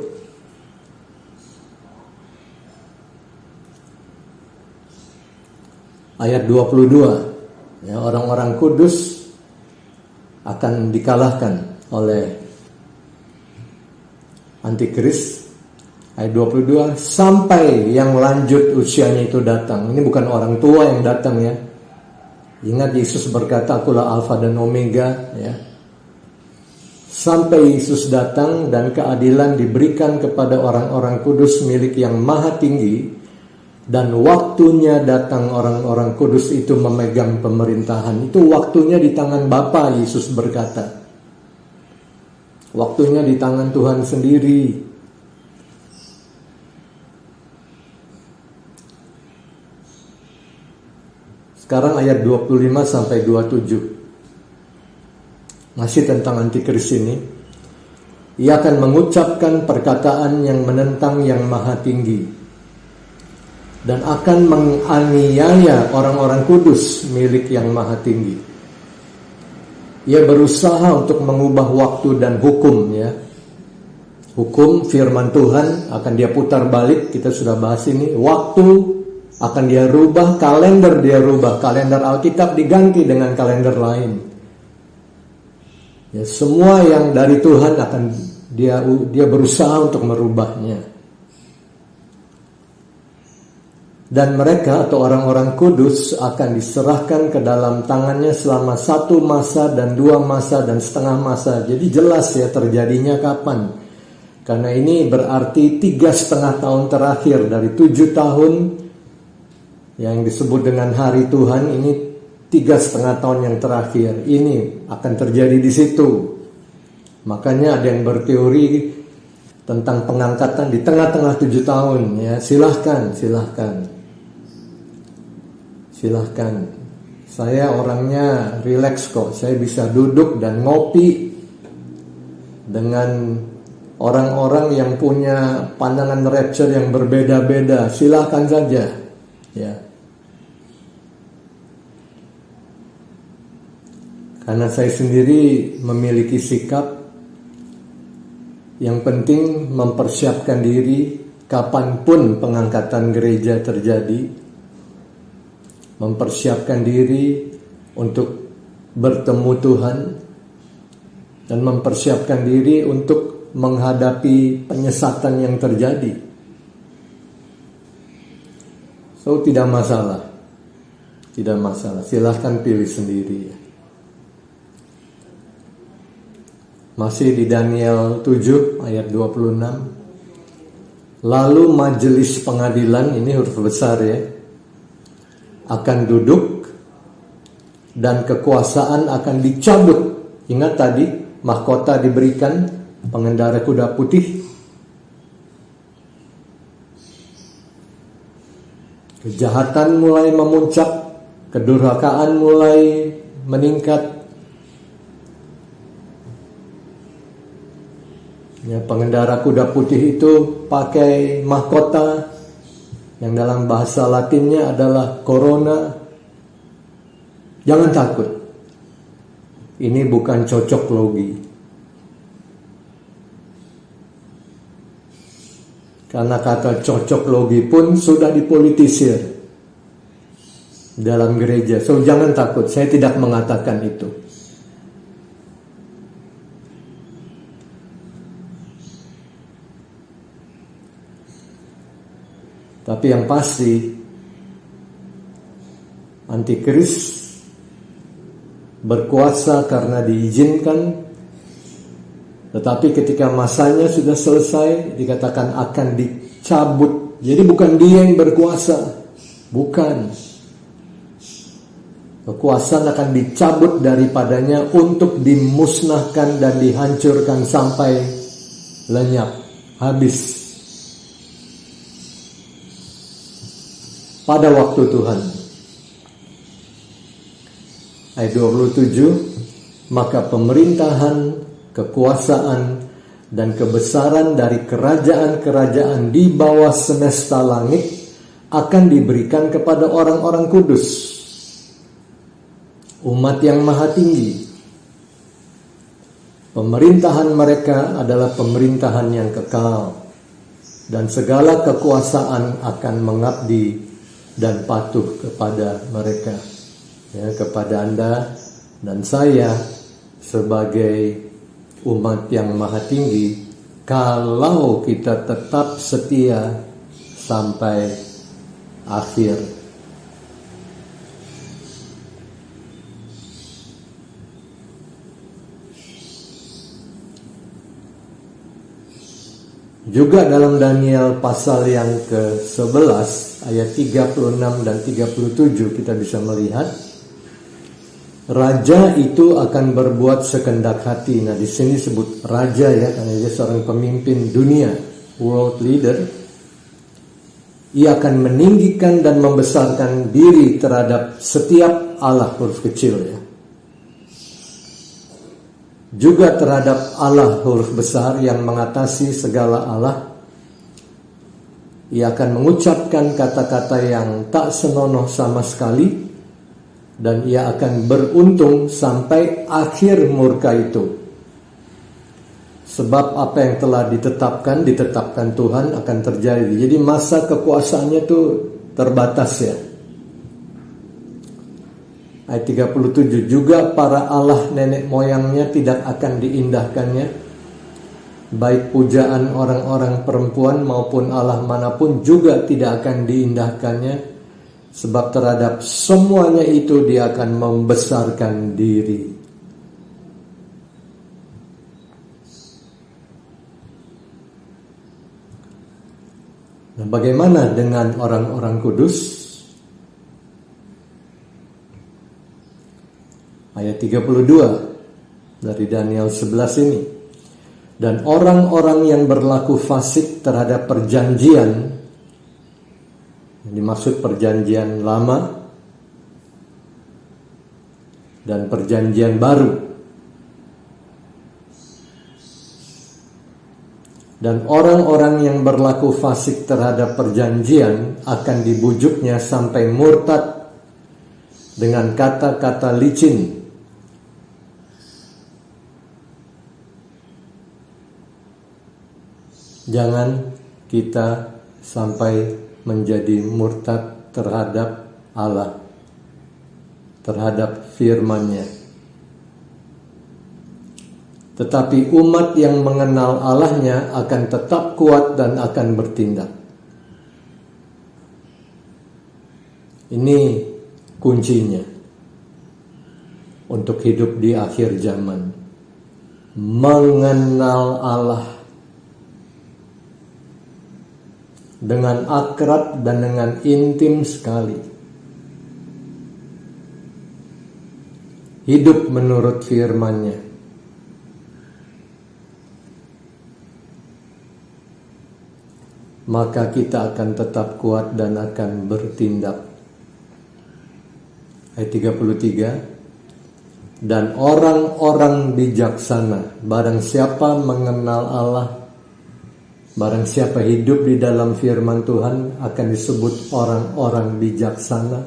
Ayat 22, ya, orang-orang kudus akan dikalahkan oleh antikris. Ayat 22, sampai yang lanjut usianya itu datang. Ini bukan orang tua yang datang, ya. Ingat Yesus berkata, akulah Alfa dan Omega, ya. Sampai Yesus datang dan keadilan diberikan kepada orang-orang kudus milik yang maha tinggi, dan waktunya datang orang-orang kudus itu memegang pemerintahan. Itu waktunya di tangan Bapa, Yesus berkata. Waktunya di tangan Tuhan sendiri. Sekarang ayat 25 sampai 27. Masih tentang antikris ini. Ia akan mengucapkan perkataan yang menentang yang maha tinggi, dan akan menganiaya orang-orang kudus milik yang maha tinggi. Ia berusaha untuk mengubah waktu dan hukum, ya. Hukum firman Tuhan akan dia putar balik, kita sudah bahas ini. Waktu akan dia rubah, kalender dia rubah, kalender Alkitab diganti dengan kalender lain. Ya, semua yang dari Tuhan akan dia berusaha untuk merubahnya. Dan mereka atau orang-orang kudus akan diserahkan ke dalam tangannya selama 1 masa dan 2 masa dan setengah masa. Jadi jelas ya terjadinya kapan. Karena ini berarti 3,5 tahun terakhir dari 7 tahun yang disebut dengan hari Tuhan, ini 3,5 tahun yang terakhir. Ini akan terjadi di situ. Makanya ada yang berteori tentang pengangkatan di tengah-tengah 7 tahun. Ya, silahkan. Saya orangnya rileks kok. Saya bisa duduk dan ngopi dengan orang-orang yang punya pandangan rapture yang berbeda-beda. Silahkan saja. Ya. Karena saya sendiri memiliki sikap yang penting mempersiapkan diri kapanpun pengangkatan gereja terjadi. Mempersiapkan diri untuk bertemu Tuhan dan mempersiapkan diri untuk menghadapi penyesatan yang terjadi. So tidak masalah. Silahkan pilih sendiri. Masih di Daniel 7 ayat 26. Lalu majelis pengadilan, ini huruf besar ya, akan duduk dan kekuasaan akan dicabut. Ingat tadi mahkota diberikan pengendara kuda putih. Kejahatan mulai memuncak, kedurhakaan mulai meningkat. Ya, pengendara kuda putih itu pakai mahkota yang dalam bahasa Latinnya adalah corona. Jangan takut. Ini bukan cocok logi. Karena kata cocok logi pun sudah dipolitisir dalam gereja. So jangan takut, saya tidak mengatakan itu. Tapi yang pasti antikris berkuasa karena diizinkan, tetapi ketika masanya sudah selesai dikatakan akan dicabut. Jadi bukan dia yang berkuasa, bukan. Kekuasaan akan dicabut daripadanya untuk dimusnahkan dan dihancurkan sampai lenyap, habis. Pada waktu Tuhan. Ayat 27, maka pemerintahan, kekuasaan, dan kebesaran dari kerajaan-kerajaan di bawah semesta langit akan diberikan kepada orang-orang kudus, umat yang maha tinggi. Pemerintahan mereka adalah pemerintahan yang kekal, dan segala kekuasaan akan mengabdi dan patuh kepada mereka, ya, kepada Anda dan saya sebagai umat yang maha tinggi, kalau kita tetap setia sampai akhir. Juga dalam Daniel pasal yang ke-11 ayat 36 dan 37 kita bisa melihat raja itu akan berbuat sekendak hati. Nah, di sini sebut raja ya, karena dia seorang pemimpin dunia, world leader. Ia akan meninggikan dan membesarkan diri terhadap setiap Allah, huruf kecil ya. Juga terhadap Allah huruf besar yang mengatasi segala Allah. Ia akan mengucapkan kata-kata yang tak senonoh sama sekali, dan ia akan beruntung sampai akhir murka itu. Sebab apa yang telah ditetapkan Tuhan akan terjadi. Jadi masa kekuasaannya tuh terbatas ya. Ayat 37, juga para Allah nenek moyangnya tidak akan diindahkannya, baik pujaan orang-orang perempuan maupun Allah manapun juga tidak akan diindahkannya, sebab terhadap semuanya itu dia akan membesarkan diri. Nah, bagaimana dengan orang-orang kudus? Ayat 32 dari Daniel 11 ini. Dan orang-orang yang berlaku fasik terhadap perjanjian, yang dimaksud perjanjian lama dan perjanjian baru, dan orang-orang yang berlaku fasik terhadap perjanjian akan dibujuknya sampai murtad dengan kata-kata licin. Jangan kita sampai menjadi murtad terhadap Allah, terhadap firman-Nya. Tetapi umat yang mengenal Allah-Nya akan tetap kuat dan akan bertindak. Ini kuncinya untuk hidup di akhir zaman. Mengenal Allah dengan akrab dan dengan intim sekali. Hidup menurut firman-Nya. Maka kita akan tetap kuat dan akan bertindak. Ayat 33. Dan orang-orang bijaksana, barang siapa mengenal Allah, barang siapa hidup di dalam firman Tuhan, akan disebut orang-orang bijaksana.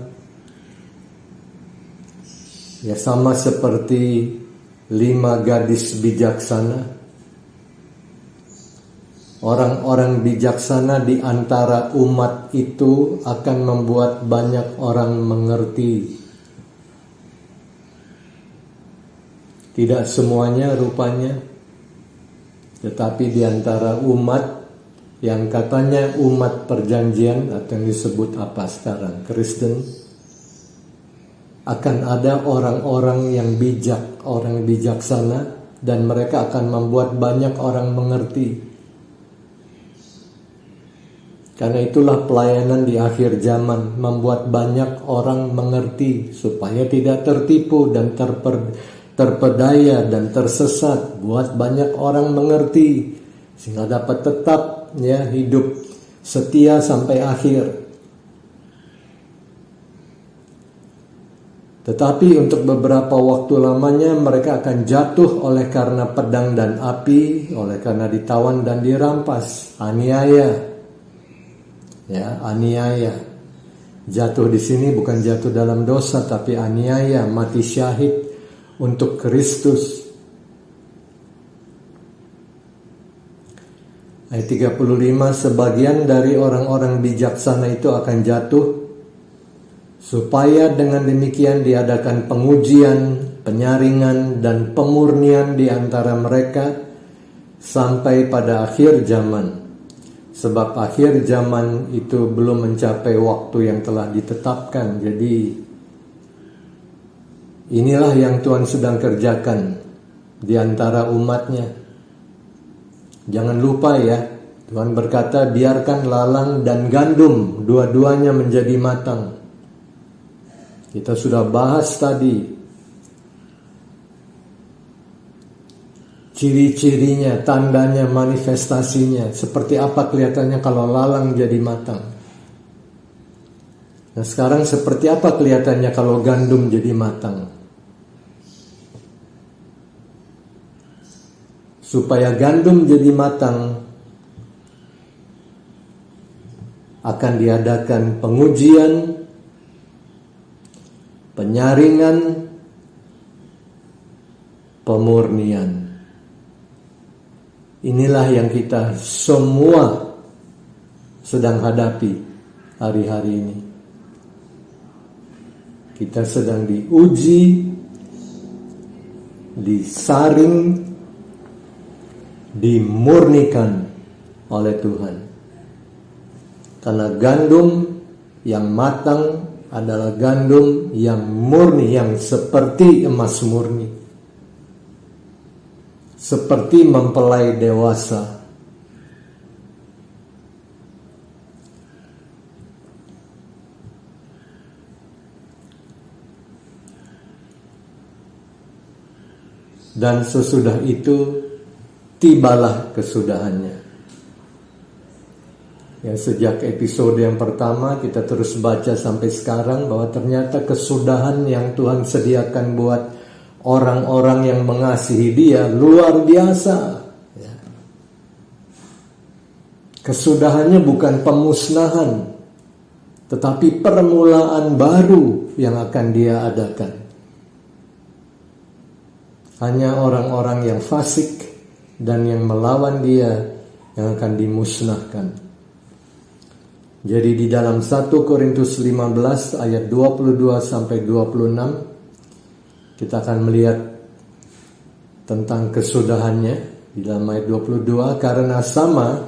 Ya, sama seperti 5 gadis bijaksana. Orang-orang bijaksana di antara umat itu akan membuat banyak orang mengerti. Tidak semuanya rupanya, tetapi di antara umat yang katanya umat perjanjian atau yang disebut apa sekarang, Kristen, akan ada orang-orang yang bijak, orang bijaksana, dan mereka akan membuat banyak orang mengerti. Karena itulah pelayanan di akhir zaman, membuat banyak orang mengerti supaya tidak tertipu dan terpedaya dan tersesat. Buat banyak orang mengerti sehingga dapat tetap ya hidup setia sampai akhir. Tetapi untuk beberapa waktu lamanya mereka akan jatuh oleh karena pedang dan api, oleh karena ditawan dan dirampas, aniaya. Ya, aniaya. Jatuh di sini bukan jatuh dalam dosa, tapi aniaya, mati syahid untuk Kristus. Ayat 35, sebagian dari orang-orang bijaksana itu akan jatuh, supaya dengan demikian diadakan pengujian, penyaringan, dan pemurnian di antara mereka sampai pada akhir zaman. Sebab akhir zaman itu belum mencapai waktu yang telah ditetapkan. Jadi inilah yang Tuhan sedang kerjakan di antara umatnya. Jangan lupa ya, Tuhan berkata biarkan lalang dan gandum dua-duanya menjadi matang. Kita sudah bahas tadi ciri-cirinya, tandanya, manifestasinya. Seperti apa kelihatannya kalau lalang jadi matang. Nah sekarang seperti apa kelihatannya kalau gandum jadi matang. Supaya gandum jadi matang, akan diadakan pengujian, penyaringan, pemurnian. Inilah yang kita semua sedang hadapi hari-hari ini. Kita sedang diuji, disaring, dimurnikan oleh Tuhan. Karena gandum yang matang adalah gandum yang murni, yang seperti emas murni. Seperti mempelai dewasa. Dan sesudah itu tibalah kesudahannya. Ya, sejak episode yang pertama kita terus baca sampai sekarang bahwa ternyata kesudahan yang Tuhan sediakan buat orang-orang yang mengasihi Dia luar biasa. Ya. Kesudahannya bukan pemusnahan, tetapi permulaan baru yang akan Dia adakan. Hanya orang-orang yang fasik dan yang melawan Dia yang akan dimusnahkan. Jadi di dalam 1 Korintus 15 ayat 22 sampai 26 kita akan melihat tentang kesudahannya di dalam ayat 22, karena sama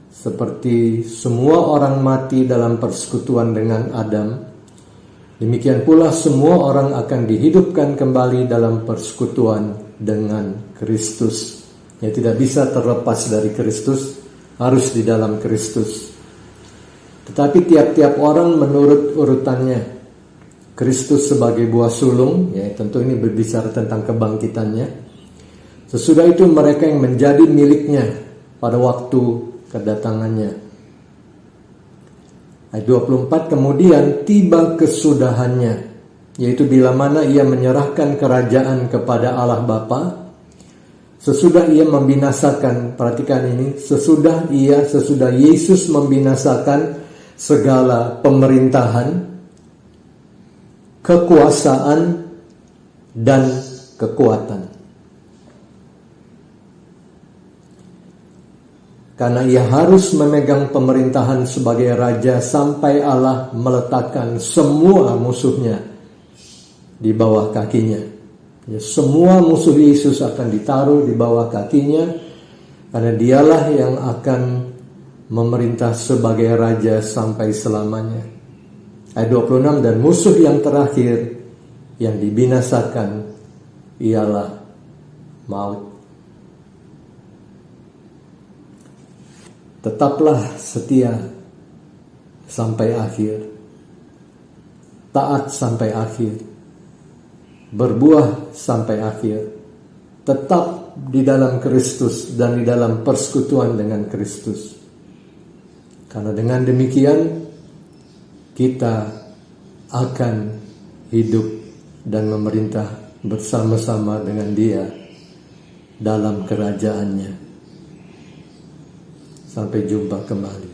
seperti semua orang mati dalam persekutuan dengan Adam, demikian pula semua orang akan dihidupkan kembali dalam persekutuan dengan Kristus. Ya, tidak bisa terlepas dari Kristus, harus di dalam Kristus. Tetapi tiap-tiap orang menurut urutannya. Kristus sebagai buah sulung, ya tentu ini berbicara tentang kebangkitannya. Sesudah itu mereka yang menjadi miliknya pada waktu kedatangannya. Ayat 24, kemudian tiba kesudahannya, yaitu bila mana ia menyerahkan kerajaan kepada Allah Bapa. Sesudah ia membinasakan, perhatikan ini, sesudah Yesus membinasakan segala pemerintahan, kekuasaan, dan kekuatan. Karena ia harus memegang pemerintahan sebagai raja sampai Allah meletakkan semua musuhnya di bawah kakinya. Ya, semua musuh Yesus akan ditaruh di bawah kakinya, karena dialah yang akan memerintah sebagai raja sampai selamanya. Ayat 26, dan musuh yang terakhir yang dibinasakan ialah maut. Tetaplah setia sampai akhir, taat sampai akhir, berbuah sampai akhir, tetap di dalam Kristus dan di dalam persekutuan dengan Kristus. Karena dengan demikian kita akan hidup dan memerintah bersama-sama dengan Dia dalam kerajaannya. Sampai jumpa kembali.